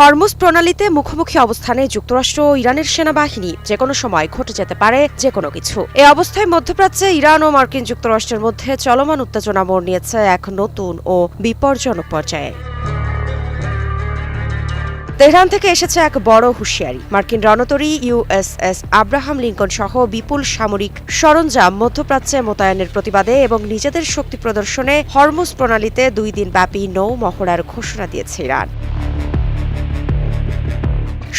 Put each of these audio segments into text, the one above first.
Hormuz প্রণালীতে মুখোমুখি অবস্থানে যুক্তরাষ্ট্র ও ইরানের সেনাবাহিনী যেকোনো সময় ঘটে যেতে পারে যেকোনো কিছু। এ অবস্থায় মধ্যপ্রাচ্যে ইরান ও মার্কিন যুক্তরাষ্ট্রের মধ্যে চলমান উত্তেজনা মোড় নিয়েছে এক নতুন ও বিপজ্জনক পর্যায়ে। তেহরান থেকে এসেছে এক বড় হুঁশিয়ারি। মার্কিন রণতরী ইউএসএস আব্রাহাম লিঙ্কন সহ বিপুল সামরিক সরঞ্জাম মধ্যপ্রাচ্যে মোতায়েনের প্রতিবাদে এবং নিজেদের শক্তি প্রদর্শনে হরমুজ প্রণালীতে 2 দিন ব্যাপী নৌ মহড়ার ঘোষণা দিয়েছে ইরান।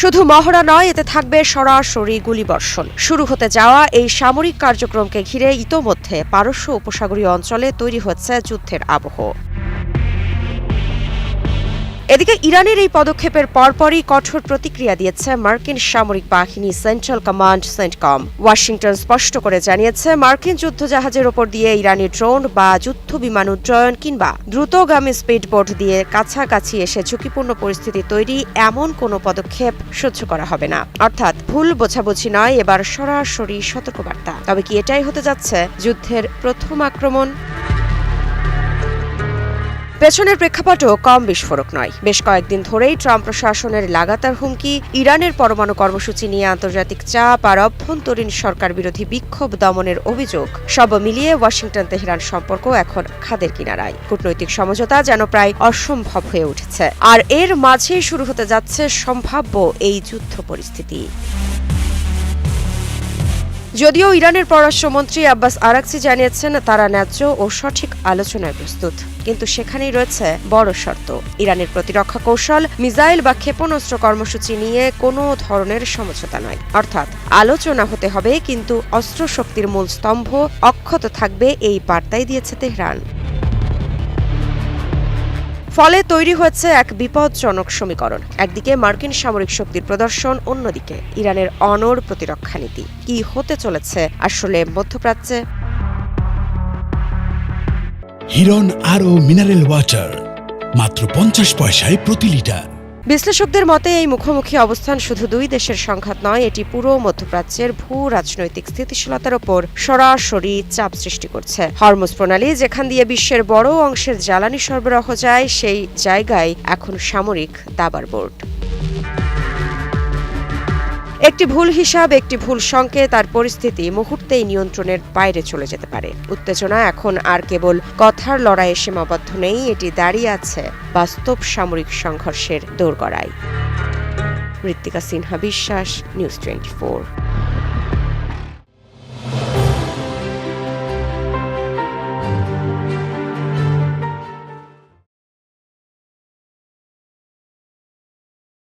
শুধু মহড়া নয়, এতে থাকবে সরাসরি গুলিবর্ষণ। শুরু হতে যাওয়া এই সামরিক কার্যক্রমকে ঘিরে ইতোমধ্যে পারস্য উপসাগরীয় অঞ্চলে তৈরি হচ্ছে যুদ্ধের আবহ। এদিকে ইরানের এই পদক্ষেপের পরপরই কঠোর প্রতিক্রিয়া দিয়েছে মার্কিন সামরিক বাহিনী সেন্ট্রাল কমান্ড সেন্টকম। ওয়াশিংটন স্পষ্ট করে জানিয়েছে, মার্কিন যুদ্ধজাহাজের ওপর দিয়ে ইরানি ড্রোন বা যুদ্ধ বিমান উড্ডয়ন কিংবা দ্রুতগামী স্পিডবোট দিয়ে কাছাকাছি এসে ঝুঁকিপূর্ণ পরিস্থিতি তৈরি এমন কোনো পদক্ষেপ সহ্য করা হবে না। অর্থাৎ ভুল বোঝাবুঝি নয়, এবার সরাসরি সতর্কবার্তা। তবে কি এটাই হতে যাচ্ছে যুদ্ধের প্রথম আক্রমণ? পেছনের প্রেক্ষাপটও কম বিস্ফোরক নয়। বেশ কয়েকদিন ধরেই ট্রাম্প প্রশাসনের লাগাতার হুমকি, ইরানের পরমাণু কর্মসূচি নিয়ে আন্তর্জাতিক চাপ আর অভ্যন্তরীণ সরকার বিরোধী বিক্ষোভ দমনের অভিযোগ, সব মিলিয়ে ওয়াশিংটন তেহরান সম্পর্ক এখন খাদের কিনারায়। কূটনৈতিক সমঝোতা যেন প্রায় অসম্ভব হয়ে উঠেছে। আর এর মাঝেই শুরু হতে যাচ্ছে সম্ভাব্য এই যুদ্ধ পরিস্থিতি। যদিও ইরানের পররাষ্ট্রমন্ত্রী আব্বাস আরাকচি জানিয়েছেন তারা ন্যায্য ও সঠিক আলোচনায় প্রস্তুত, কিন্তু সেখানেই রয়েছে বড় শর্ত। ইরানের প্রতিরক্ষা কৌশল, মিসাইল বা ক্ষেপণাস্ত্র কর্মসূচি নিয়ে কোনো ধরনের সমঝোতা নয়। অর্থাৎ আলোচনা হতে হবে, কিন্তু অস্ত্রশক্তির মূল স্তম্ভ অক্ষত থাকবে, এই বার্তাই দিয়েছে তেহরান। ফলে তৈরি হয়েছে এক বিপজ্জনক সমীকরণ। একদিকে মার্কিন সামরিক শক্তির প্রদর্শন, অন্যদিকে ইরানের অনড় প্রতিরক্ষা নীতি। কি হতে চলেছে আসলে মধ্যপ্রাচ্যে? হিরন আরও মিনারেল ওয়াটার মাত্র 50 পয়সায় প্রতি লিটার। বিশ্লেষকদের মতে এই মুখোমুখি অবস্থান শুধু 2 দেশের সংঘাত নয়, এটি পুরো মধ্যপ্রাচ্যের ভূ রাজনৈতিক স্থিতিশীলতার ওপর সরাসরি চাপ সৃষ্টি করছে। হরমুজ প্রণালী, যেখান দিয়ে বিশ্বের বড় অংশের জ্বালানি সরবরাহ যায়, সেই জায়গায় এখন সামরিক দাবার বোর্ড। একটি ভুল হিসাব, একটি ভুল সংকেত, আর পরিস্থিতি মুহূর্তেই নিয়ন্ত্রণের বাইরে চলে যেতে পারে। উত্তেজনা এখন আর কেবল কথার লড়াইয়ে সীমাবদ্ধ নেই, এটি দাঁড়িয়ে আছে বাস্তব সামরিক সংঘর্ষের দোরগোড়ায়। ঋত্বিকা সিনহা বিশ্বাস, নিউজ 24।